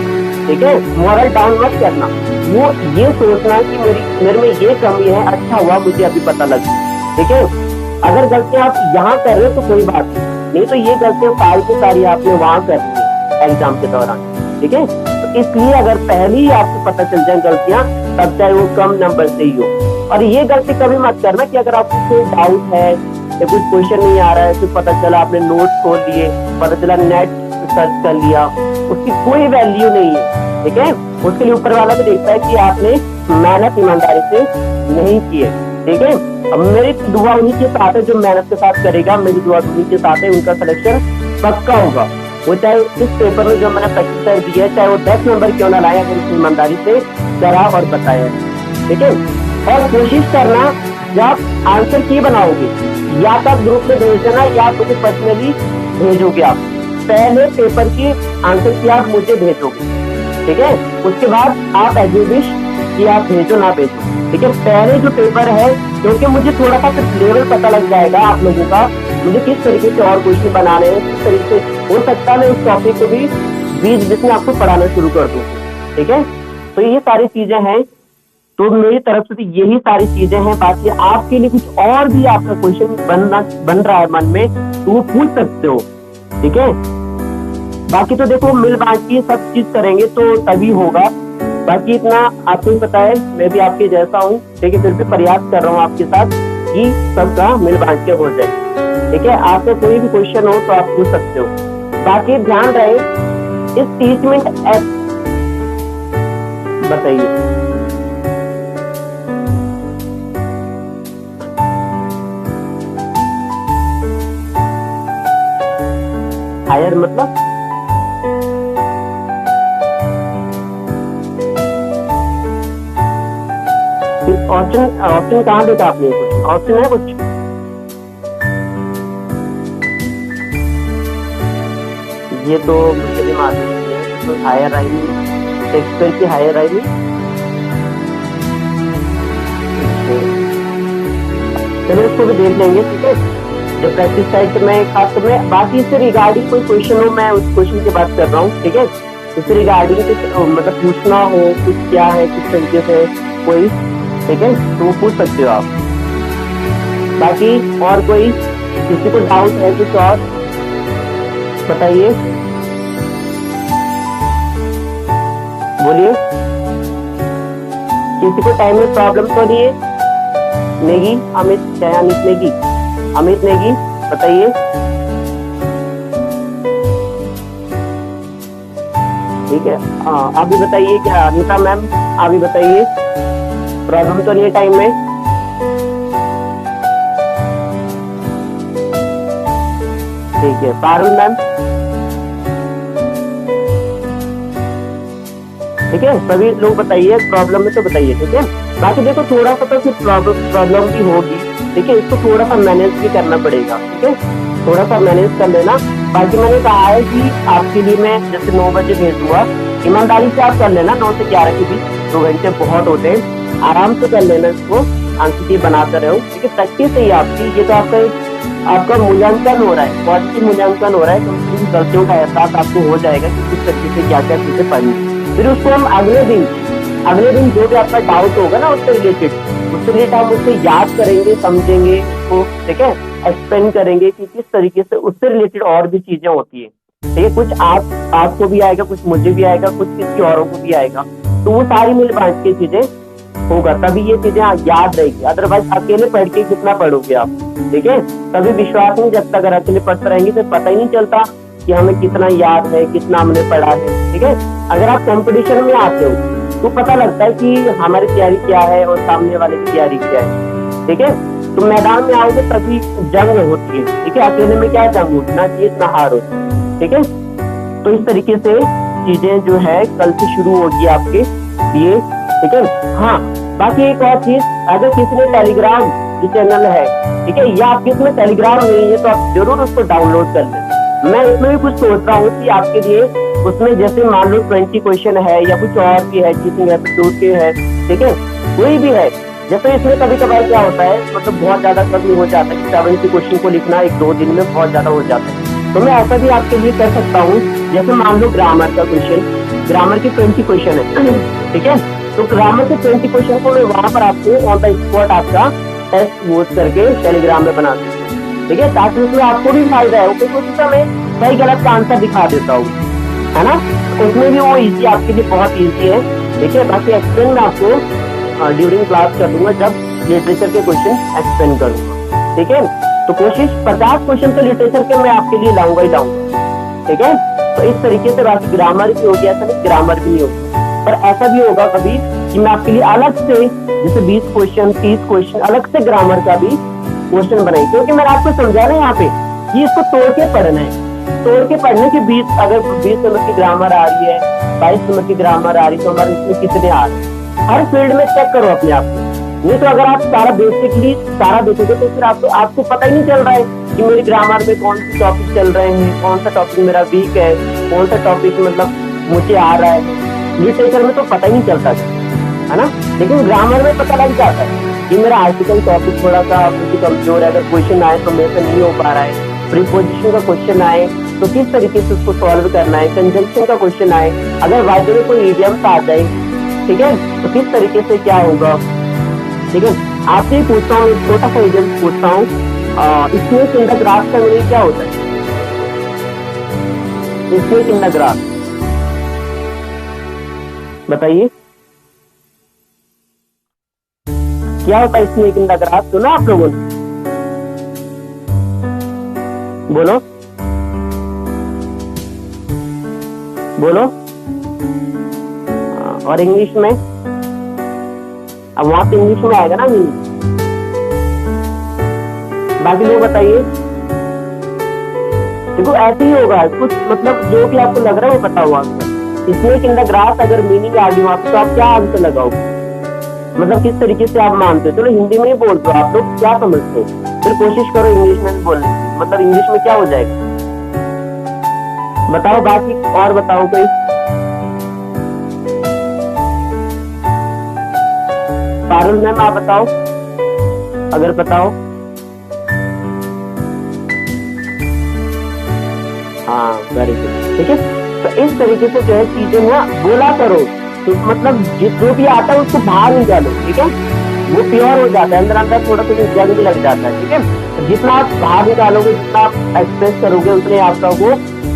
Speaker 1: ठीक है, मॉरल डाउन मत करना, वो ये सोचना कि मेरे में ये कमी है, अच्छा हुआ मुझे अभी पता लगी। ठीक है, अगर गलतियां आप यहाँ कर रहे हो तो कोई बात नहीं, तो ये गलतियां सारी की सारी आपने वहां कर दी एग्जाम के दौरान। ठीक है, तो इसलिए अगर पहले ही आपको पता चल जाए गलतियां, तब चाहे वो कम नंबर से ही हो। और ये गलती कभी मत करना कि अगर आपको कोई डाउट है या कुछ क्वेश्चन नहीं आ रहा है, फिर पता चला आपने नोट खोल लिए, पता चला नेट सर्च कर लिया, उसकी कोई वैल्यू नहीं है। ठीक है, उसके लिए ऊपर वाला भी देखता है कि आपने मेहनत ईमानदारी से नहीं की है। ठीक है, अब मेरी दुआ उन्हीं के साथ है जो मेहनत के साथ करेगा, मेरी दुआ उन्हीं के साथ है, उनका सिलेक्शन पक्का होगा। वो चाहे इस पेपर में जो मैंने प्रैक्टिस कर दी है, चाहे वो 10 नंबर क्यों ना लाए, अगर उसकी ईमानदारी से करा और बताया। ठीक है, और कोशिश करना जब आंसर की बनाओगे, या तो ग्रुप में भेज देना या तो पर्सनली भेजोगे आप, पहले पेपर की आंसर की आप मुझे भेजोगे। ठीक है, उसके बाद आप एग्जिबिश कि आप भेजो ना भेजो। ठीक है, पहले जो पेपर है, क्योंकि मुझे थोड़ा सा लेवल पता लग जाएगा आप लोगों का, मुझे किस तरीके से और क्वेश्चन बनाने हैं, किस तरीके से हो सकता है मैं उस टॉपिक को भी बीच बीच में आपको पढ़ाना शुरू कर दूं। ठीक है, तो ये सारी चीजें हैं, तो मेरी तरफ से यही सारी चीजें हैं। बाकी आपके लिए कुछ और भी आपका क्वेश्चन बन रहा है मन में, तो वो पूछ सकते हो। ठीक है, बाकी तो देखो मिल बांट के सब चीज करेंगे तो तभी होगा। बाकी इतना आपको ही पता है, मैं भी आपके जैसा हूँ। ठीक है, फिर भी प्रयास कर रहा हूँ आपके साथ कि सबका मिल बांट के हो जाए। ठीक है, आपको कोई भी क्वेश्चन हो तो आप पूछ सकते हो। बाकी ध्यान रहे इस 30 मिनट बताइए हायर मतलब ऑप्शन कहाँ देखा आपने? कुछ ऑप्शन है कुछ? ये तो मुझे भी मालूम नहीं है। तो हायर आई नहीं, शेक्सपियर की हायर आई नहीं। चलो इसको भी देख लेंगे। ठीक है, जब प्रैक्टिस साइट में खास में बाकी इससे रिगार्डिंग कोई क्वेश्चन हो, मैं उस क्वेश्चन की बात कर रहा हूँ। ठीक है, इससे रिगार्डिंग कुछ मतलब पूछना हो, कुछ क्या है, किस तरीके से कोई, ठीक है, तो वो पूछ सकते हो आप। बाकी और कोई किसी को डाउट है कुछ और बताइए, बोलिए। किसी को टाइम में प्रॉब्लम तो नहीं है? नेगी, अमित, अमित नेगी, अमित नेगी बताइए। ठीक है, हाँ आप भी बताइए। क्या अनिता मैम आप भी बताइए, प्रॉब्लम तो नहीं है टाइम में? ठीक है, पारुल मैम, ठीक है, सभी लोग बताइए प्रॉब्लम में तो बताइए। ठीक है, बाकी देखो थोड़ा सा तो फिर प्रॉब्लम भी होगी, ठीक है, इसको थोड़ा सा मैनेज भी करना पड़ेगा। ठीक है, थोड़ा सा मैनेज कर लेना। बाकी मैंने कहा है कि आपके लिए मैं जैसे 9 बजे भेज दूंगा, ईमानदारी से आप कर लेना। 9 से 11 के बीच 2 घंटे बहुत होते हैं, आराम से कर लेना इसको, आंसर बनाते रहो। ठीक है, प्रैक्टिस है आपकी, ये तो आपका मूल्यांकन हो रहा है, पॉजिटिव मूल्यांकन हो रहा है, तो उन गलतियों का एहसास आपको हो जाएगा कि किस तरीके से क्या क्या चीजें पढ़नी। फिर उसको हम अगले दिन जो भी आपका डाउट होगा ना उससे रिलेटेड हम उससे याद करेंगे, समझेंगे उसको। ठीक है, एक्सप्लेन करेंगे कि किस तरीके से उससे रिलेटेड और भी चीजें होती है। ठीक है, कुछ आपको भी आएगा, कुछ मुझे भी आएगा, कुछ किसी औरों को भी आएगा, तो वो सारी मिल बांट के चीजें होगा, तभी ये चीजें याद रहेगी। अदरवाइज अकेले पढ़ के कितना पढ़ोगे आप? ठीक है, तभी विश्वास नहीं जब तक अकेले पढ़ते रहेंगे तो पता ही नहीं चलता कि हमें कितना याद है, कितना हमने पढ़ा है। ठीक है, अगर आप कंपटीशन में आते हो तो पता लगता है कि हमारी तैयारी क्या है और सामने वाले की तैयारी क्या है। ठीक है, तो मैदान में आओगे तभी जंग होती है। ठीक है, अकेले में क्या जंग होती, ना जीत ना हार होती है। ठीक है, तो इस तरीके से चीजें जो है कल से शुरू होगी आपके लिए। ठीक है, हाँ बाकी एक और चीज, अगर किसी ने टेलीग्राम जो चैनल है, ठीक है, या आपके इसमें टेलीग्राम नहीं है तो आप जरूर उसको डाउनलोड कर लें। मैं इसमें भी कुछ सोच रहा हूँ कि आपके लिए उसमें जैसे मान लो 20 क्वेश्चन है या कुछ और भी है, चीटिंग एप्टीट्यूड के है, ठीक है, कोई भी है। जैसे इसमें कभी कभार क्या होता है, मतलब बहुत ज्यादा कभी हो जाता है कि 70 क्वेश्चन को लिखना 1-2 दिन में बहुत ज्यादा हो जाता है, तो मैं ऐसा भी आपके लिए कर सकता हूँ। जैसे मान लो ग्रामर का क्वेश्चन, ग्रामर के 20 क्वेश्चन है, ठीक है, तो ग्रामर के 20 क्वेश्चन को मैं वहां पर आपको ऑन द स्पॉट आपका टेस्ट वोट करके टेलीग्राम में बना देता हूँ। ठीक है, ताकि उसमें आपको भी फायदा है। क्योंकि मैं सही गलत का आंसर दिखा देता हूँ, है ना, उसमें भी वो इजी आपके लिए बहुत इजी है। ठीक है, बाकी एक्सप्लेन मैं आपको ड्यूरिंग क्लास कर दूंगा, जब लिटरेचर के क्वेश्चन एक्सप्लेन करूंगा। ठीक है, तो कोशिश 50 क्वेश्चन तो लिटरेचर के मैं आपके लिए लाऊंगा ही लाऊंगा। ठीक है, तो इस तरीके से बाकी ग्रामर भी होगी, ऐसा नहीं ग्रामर भी नहीं होगा, पर ऐसा भी होगा कभी कि मैं आपके लिए अलग से जैसे 20 क्वेश्चन 30 क्वेश्चन अलग से ग्रामर का भी क्वेश्चन बनाई, क्योंकि मैंने आपको समझाना है यहाँ पे कि इसको तोड़ के पढ़ना है। तोड़ के पढ़ने के 20 अगर 20 नंबर की ग्रामर आ रही है, 22 नंबर की ग्रामर आ रही है, तो हमारे इसमें कितने आ रहे हैं, हर फील्ड में चेक करो अपने आप को। नहीं तो अगर आप सारा बेसिकली सारा देखोगे तो फिर आपको पता ही नहीं चल रहा है कि मेरी ग्रामर में कौन से टॉपिक चल रहे हैं, कौन सा टॉपिक मेरा वीक है, कौन सा टॉपिक मतलब मुझे आ रहा है। लिटरेचर में तो पता ही नहीं चलता है ना, लेकिन ग्रामर में पता लग जाता है कि मेरा आर्टिकल टॉपिक थोड़ा सा मुझे कमजोर है, अगर क्वेश्चन आए तो मेरे से नहीं हो पा रहा है, प्रीपोजिशन का क्वेश्चन आए तो किस तरीके से उसको सॉल्व करना है, कंजंक्शन का क्वेश्चन आए, अगर वाइडर में कोई इडियम्स आ जाए, ठीक है, तो किस तरीके से क्या होगा। ठीक है, आपसे ही पूछता हूँ, एक छोटा सा इडियम पूछता हूँ, स्नेक इन द ग्रास का मीनिंग क्या होता है? स्नेक इन द ग्रास बताइए क्या होता है स्नेक इन द ग्रास? सुना आप लोगों ने? बोलो बोलो। और इंग्लिश में, अब वहां पे इंग्लिश में आएगा ना मीनिंग, बाकी लोग बताइए। देखो ऐसे ही होगा कुछ, मतलब जो भी आपको लग रहा है वो पता हुआ। स्नेक इन द ग्रास अगर मीनिंग आ गई वहां पे तो आप क्या आंसर लगाओगे, मतलब किस तरीके से आप मानते हो? चलो हिंदी में ही बोल दो, आप लोग क्या समझते हो, फिर कोशिश करो इंग्लिश में बोलने की, मतलब इंग्लिश में क्या हो जाएगा बताओ। बाकी और बताओ कोई। पारुल मैम आप बताओ, अगर बताओ। हाँ वेरी गुड, ठीक है, तो इस तरीके से जो है चीजें ना बोला करो, तो मतलब जो भी आता है उसको बाहर निकालो। ठीक है, वो प्योर हो जाता है, अंदर अंदर थोड़ा सा जंग भी लग जाता है। ठीक है, तो जितना आप बाहर निकालोगे, जितना आप एक्सप्रेस करोगे, उतने आपका वो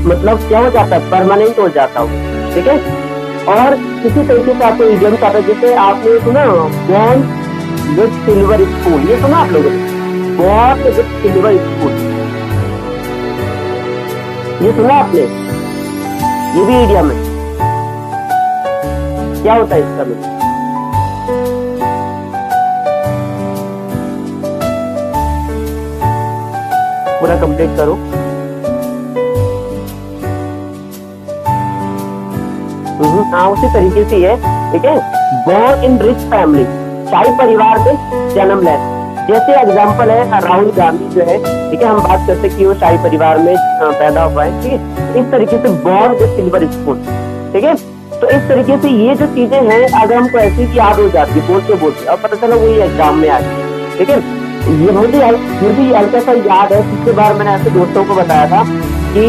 Speaker 1: मतलब क्या हो जाता है, परमानेंट हो जाता है। ठीक है, और किसी तरीके से आपको इडियम आता है, जैसे आपने सुना बॉर्न विद सिल्वर स्पून, ये सुना आप लोगों ने, बॉर्न विद सिल्वर स्पून, ये सुना आपने, ये भी इडियम है। क्या होता है इसका मतलब? पूरा कंप्लीट करो। हाँ, उसी तरीके से है। ठीक है, बोर्न इन रिच फैमिली, शाही परिवार में जन्म ले, जैसे एग्जांपल है राहुल गांधी जो है। ठीक है, हम बात करते कि वो शाही परिवार में पैदा हुआ है। ठीक है, इस तरीके से बोर्न विद सिल्वर स्पून। ठीक है, तो इस तरीके से ये जो चीजें हैं, अगर हमको ऐसी की याद हो जाती है बोलते बोलते, अब पता चला वही एग्जाम में आ गई। ठीक है, ये मुझे हल्का सा याद है, पिछली बार मैंने ऐसे दोस्तों को बताया था कि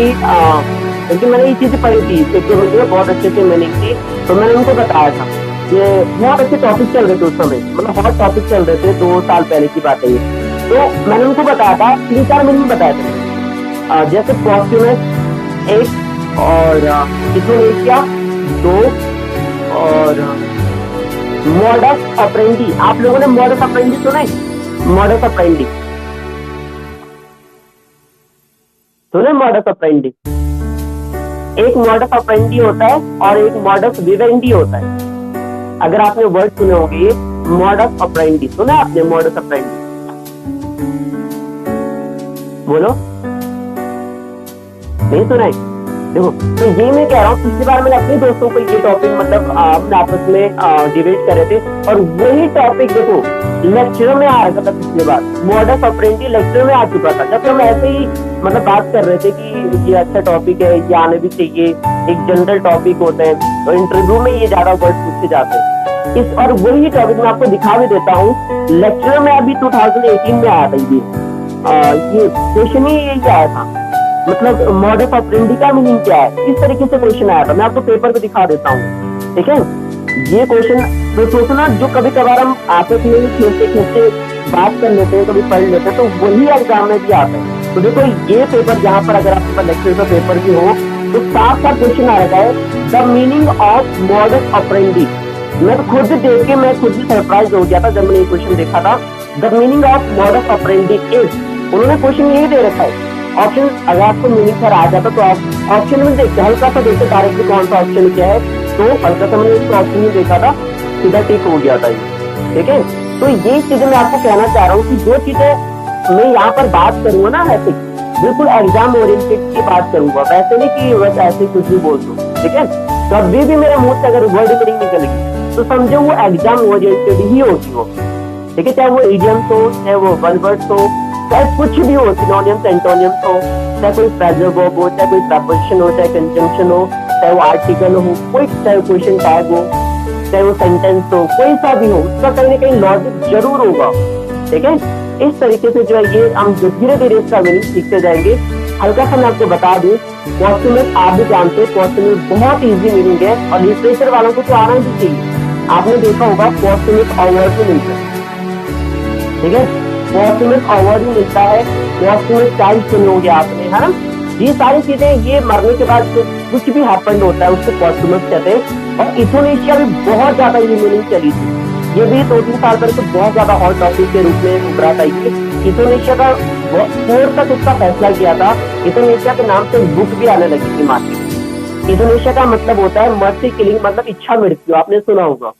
Speaker 1: क्योंकि मैंने ये चीजें पढ़ी थी, टेक्नोलॉजी में बहुत अच्छे से मीनिंग थी, तो मैंने उनको बताया था कि बहुत अच्छे टॉपिक चल रहे थे उस समय, मतलब बहुत टॉपिक चल रहे थे, 2 साल पहले की बात है ये। तो मैंने उनको बताया था 3-4 मीनिंग बताए थे, जैसे पॉस्ट्यूमस 1 और इथोनेशिया 2 और मॉडस ऑपरेंडी। आप लोगों ने मॉडस ऑपरेंडी सुना है? मॉडस ऑपरेंडी सुने? मॉडस ऑपरेंडी, एक मॉडस ऑपरेंडी होता है और एक मॉडस विवेंडी होता है। अगर आपने वर्ड सुने होंगे, मॉडस ऑपरेंडी सुना आपने? मॉडस ऑपरेंडी बोलो, नहीं सुना है? देखो, तो ये मैं कह रहा हूँ, पिछली बार मैंने अपने दोस्तों को ये टॉपिक मतलब अपने आपस में डिबेट करे थे, और वही टॉपिक देखो लेक्चर में आ रहा था पिछली बार, मॉडस ऑपरेंडी लेक्चर में आ चुका था, जब हम ऐसे ही मतलब बात कर रहे थे कि ये अच्छा टॉपिक है, ये आने भी चाहिए, एक जनरल टॉपिक होता है, तो इंटरव्यू में ये ज्यादा वर्ड पूछे जाते हैं इस, और वही टॉपिक मैं आपको दिखा भी देता हूँ, लेक्चर में अभी 2018 में आया था ये क्वेश्चन ही यही आया था, मतलब मॉडस ऑपरेंडी का मीनिंग क्या है, इस तरीके से क्वेश्चन आया था। मैं आपको पेपर पे दिखा देता हूँ। ठीक है, ये क्वेश्चन तो सोचना, जो कभी कभार हम आपस में खेलते खेलते बात कर लेते हैं, कभी पढ़ लेते हैं, तो वही एग्जाम में भी आता है। तो देखो ये पेपर, जहाँ पर अगर आपके पास लेक्चर का पेपर भी हो, तो साफ साफ क्वेश्चन आ रहा है, the meaning of modus operandi. मैं तो खुद देख के मैं खुद भी सरप्राइज हो गया था जब मैंने ये क्वेश्चन देखा था। The meaning of modus operandi is, उन्होंने क्वेश्चन यही दे रखा है। ऑप्शन अगर आपको मीनिंग सर आ जाता तो आप ऑप्शन में देखते, हल्का सा देखते डायरेक्टली कौन सा ऑप्शन क्या है, तो हल्का सा मैंने इसका ऑप्शन ही देखा था, सीधा टिक हो गया था ये। ठीक है, तो ये चीजें मैं आपको कहना चाह रहा हूँ कि जो चीजें मैं यहाँ पर बात करूंगा ना, ऐसे बिल्कुल एग्जाम ओरिएंटेड की बात करूंगा, वैसे नहीं कि बस ऐसे कुछ भी बोल दूं। ठीक है, कभी भी मेरे मुंह से अगर वर्ड मीनिंग निकलेगी तो समझो वो एग्जाम ओरिएंटेड ही होती हो। ठीक है, चाहे वो इडियम्स हो, चाहे वो वन वर्ड्स हो, चाहे कुछ भी हो, सिनोनियम्स एंटोनियम्स हो, चाहे कोई फ्रेजल वर्ब हो, चाहे कोई प्रपोजिशन हो, चाहे कंजंक्शन हो, चाहे वो आर्टिकल हो, कोई चाहे क्वेश्चन टैग हो, चाहे वो सेंटेंस हो, कोई सा भी हो, उसका कहीं ना कहीं लॉजिक जरूर होगा। ठीक है, इस तरीके से जो है ये हम धीरे धीरे इसका मीनिंग सीखते जाएंगे। हल्का सा मैं आपको बता दूं, पॉस्टुमस आप भी जानते हैं, पॉस्टुमस बहुत इजी मीनिंग है, और लिटरेचर वालों को तो आना ही चाहिए। आपने देखा होगा पॉस्टुमस अवार्ड भी मिलता है। ठीक है, पॉस्टुमस अवार्ड भी मिलता है, पॉस्टुमस प्राइज सुने होंगे आपने, है ना? ये सारी चीजें, ये मरने के बाद जो कुछ भी हैपेंड होता है उसको पॉस्टुमस कहते हैं। और इथोनेशिया भी बहुत ज्यादा ये मीनिंग चली थी, ये भी 2-3 साल पहले तो बहुत ज्यादा हॉट टॉपिक के रूप में उभरा था। ये इथोनेशिया का कोर्ट तक उसका फैसला किया था, इथोनेशिया के नाम से बुक भी आने लगी थी मार्केट। इथोनेशिया का मतलब होता है मर्सी किलिंग, मतलब इच्छा मृत्यु, आपने सुना होगा।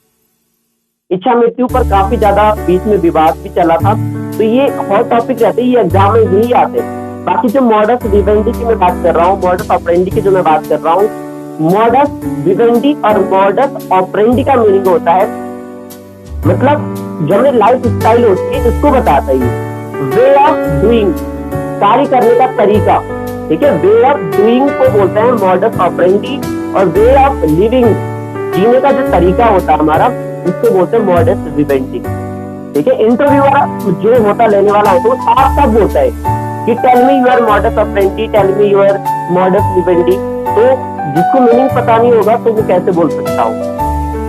Speaker 1: इच्छा मृत्यु पर काफी ज्यादा बीच में विवाद भी चला था, तो ये हॉट टॉपिक रहते हैं, ये एग्जाम में यही आते हैं। बाकी जो मॉडस विवेंडी की मैं बात कर रहा हूँ, मॉडस ऑपरेंडी की जो मैं बात कर रहा हूँ, मॉडस विवेंडी और मॉडस ऑपरेंडी का मीनिंग होता है, मतलब जो हमें लाइफ स्टाइल होती है इसको बताता है, वे ऑफ डूइंग, कार्य करने का तरीका। ठीक है, वे ऑफ डूइंग को बोलते हैं मॉडस ऑपरेंडी, और वे ऑफ लिविंग, जीने का जो तरीका होता है हमारा, उसको बोलते हैं मॉडस विवेंडी। ठीक है, इंटरव्यूअर जो होता लेने वाला होता है वो साफ साफ बोलता है कि tell me your modus operandi, tell me your modus vivendi. तो जिसको मीनिंग पता नहीं होगा तो वो कैसे बोल सकता हो,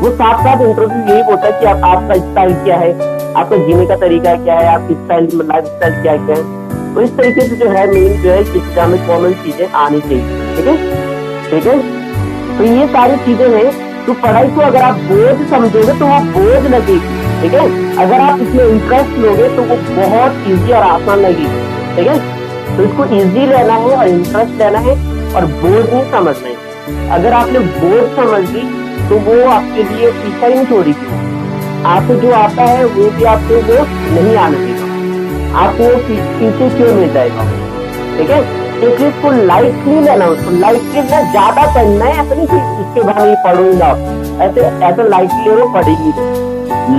Speaker 1: वो साफ साफ इंटरव्यू यही बोलता है कि आपका स्टाइल क्या है, आपका जीने का तरीका क्या है, आपकी स्टाइल लाइफ स्टाइल क्या क्या है। तो इस तरीके से जो है मेन जो है एग्जाम में कॉमन चीजें आनी चाहिए। ठीक है, ठीक है। तो ये सारी चीजें हैं। तो पढ़ाई को अगर आप बोझ समझोगे तो वो बोझ लगेगी। ठीक है, अगर आप इसमें इंटरेस्ट लोगे तो वो बहुत इजी और आसान लगेगी। ठीक है, तो इसको इजी लेना है और इंटरेस्ट लेना है और बोझ नहीं समझना है। अगर आपने बोझ समझ ली तो वो आपके लिए पीछा ही नहीं छोड़ेगी। आपको जो आता है वो भी आपको वो नहीं आने देगा, आपको वो पीछे क्यों ले जाएगा। ठीक है, इसलिए इसको लाइटली लेना, उसको लाइटली लेना, ज्यादा पढ़ना है, ऐसा नहीं कि उसके बाद ही पढ़ूंगा, ऐसे लाइटली वो पढ़ेगी।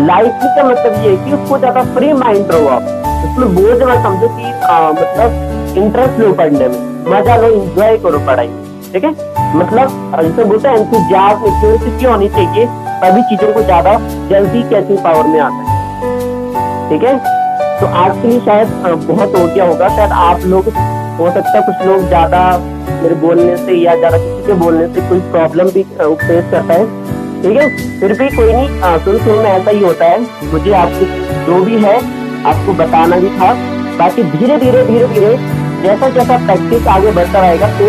Speaker 1: लाइटली का मतलब ये है कि उसको ज्यादा फ्री माइंड रहो आप, उसमें बोझ मत समझो कि मतलब इंटरेस्ट लो पढ़ने में, मजा लो, एंजॉय करो पढ़ाई। ठीक है, मतलब जैसे बोलते हैं एंथुसियाज्म, क्यूरियोसिटी होनी चाहिए, तभी चीजों को ज्यादा जल्दी कैचिंग पावर में आता है। ठीक है, तो आज के लिए शायद बहुत हो गया होगा। शायद आप लोग, हो सकता है कुछ लोग ज्यादा मेरे बोलने से या ज्यादा किसी के बोलने से कोई प्रॉब्लम भी फेस करता है। ठीक है, फिर भी कोई नहीं, शुरू में ऐसा ही होता है। मुझे आपको जो भी है आपको बताना भी था। बाकी धीरे धीरे जैसा जैसा प्रैक्टिस आगे बढ़ता रहेगा तो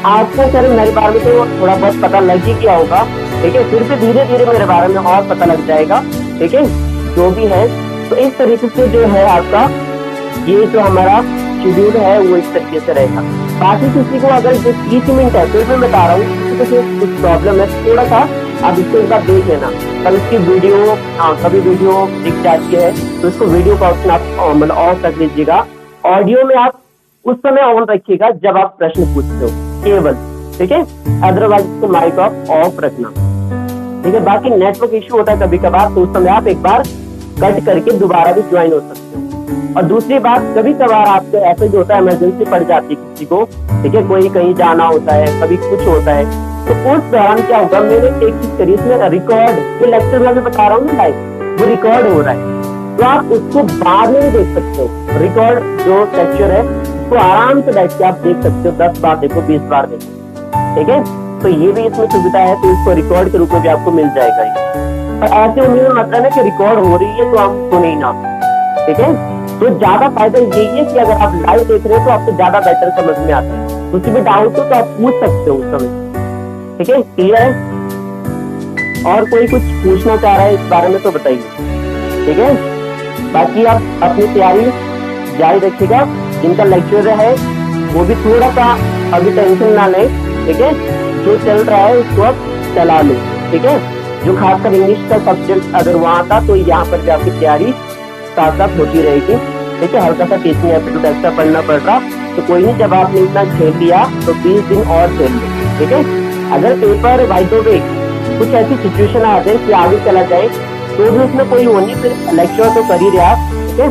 Speaker 1: आपको चलो मेरे बारे में तो थोड़ा बहुत पता लग ही गया होगा। ठीक है, फिर भी धीरे धीरे मेरे बारे में और पता लग जाएगा। ठीक है, जो भी है। तो इस तरीके से जो है आपका ये जो हमारा शेड्यूल है वो इस तरीके से रहेगा। बाकी किसी को अगर जो 30 मिनट है, फिर मैं बता रहा हूँ किसी को कुछ प्रॉब्लम है थोड़ा सा, आप इसको एक बार देख लेना। कल इसकी वीडियो कभी वीडियो दिख जाती है तो इसको वीडियो का ऑप्शन आप मतलब ऑफ रख लीजिएगा। ऑडियो में आप उस समय ऑन रखिएगा जब आप प्रश्न पूछते हो केवल। ठीक है, अदरवाइज इसको माइक ऑफ रखना। ठीक है, बाकी नेटवर्क इश्यू होता है कभी कभार, तो उस समय आप एक बार कट करके दोबारा भी ज्वाइन हो सकते हो। और दूसरी बात, कभी कभार आपको ऐसे जो होता है इमरजेंसी पड़ जाती है किसी को, ठीक है, कोई कहीं जाना होता है, कभी कुछ होता है, तो उस दौरान क्या होगा, मैंने एक चीज करी, इसमें रिकॉर्ड, ये लेक्चर में बता रहा हूँ ना लाइव, वो रिकॉर्ड हो रहा है, तो आप उसको बाद में भी देख सकते हो। रिकॉर्ड जो लेक्चर है उसको आराम से बैठ के आप देख सकते हो, 10 बार देखो, 20 बार देखो। ठीक है, तो ये भी इसमें सुविधा है, तो इसको रिकॉर्ड के रूप में भी आपको मिल जाएगा। और ऐसे उम्मीद में मतलब है कि रिकॉर्ड हो रही है तो हम सुने ना। ठीक है, तो ज्यादा फायदा यही है कि अगर आप लाइव देख रहे हो तो आपको ज्यादा बेटर समझ में आता है। कुछ भी डाउट हो तो आप पूछ सकते हो उस समय। ठीक है, क्लियर है? और कोई कुछ पूछना चाह रहा है इस बारे में तो बताइए। ठीक है, बाकी आप अपनी तैयारी जारी रखिएगा। जिनका लेक्चर है वो भी थोड़ा सा अभी टेंशन ना ले। ठीक है, जो चल रहा है उसको आप चला लो। ठीक है, जो खासकर इंग्लिश का सब्जेक्ट अगर वहां था तो यहाँ पर भी आपकी तैयारी साथ साथ होती रहेगी। ठीक है, हल्का सा टीचिंग एप्टीट्यूड एक्स्ट्रा पढ़ना पड़ रहा तो कोई नहीं, जब आपने इतना झेल लिया तो 20 दिन और झेल लो। ठीक है, अगर पेपर बाय द वे कुछ ऐसी सिचुएशन आ जाए कि आगे चला जाए तो भी उसमें कोई वो नहीं, फिर लेक्चर तो कर ही रहे आप। ठीक है,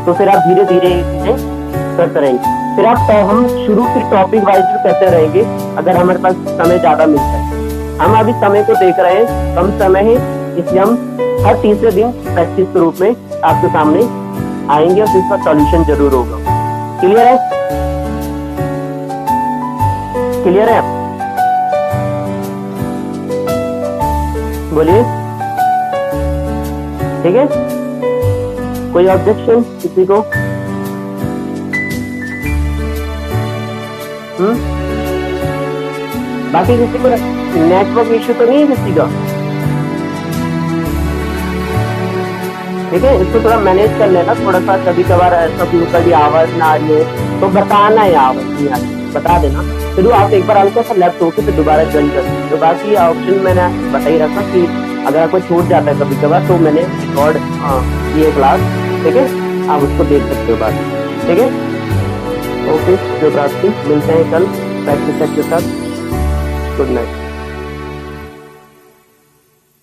Speaker 1: तो फिर आप धीरे धीरे चीजें करते रहेंगे। फिर आप हम शुरू फिर टॉपिक वाइज करते रहेंगे अगर हमारे पास समय ज्यादा मिलता है। हम अभी समय को देख रहे हैं, कम समय है, इसलिए हम हर तीसरे दिन प्रैक्टिस के रूप में आपके सामने आएंगे और इसका सॉल्यूशन जरूर होगा। क्लियर है? क्लियर है? बोलिए। ठीक है, कोई ऑब्जेक्शन किसी को? बाकी किसी को नेटवर्क इश्यू तो नहीं है किसी का? ठीक है, इसको थोड़ा मैनेज कर लेना थोड़ा सा। कभी कभार ऐसा कभी आवाज ना आ रही है तो बताना है आवाज नहीं आ रही, बता देना। फिर आप एक बार हल्का सा लेफ्ट होकर फिर दोबारा ज्वाइन कर सकते। तो बाकी ऑप्शन मैंने बता ही रखा कि अगर आपको छूट जाता है कभी कभार तो मैंने रिकॉर्ड किए क्लास। ठीक है, आप उसको देख सकते हो बाद। ठीक है, ओके, जो प्राप्ति मिलते हैं कल प्रैक्टिस के साथ। Good night.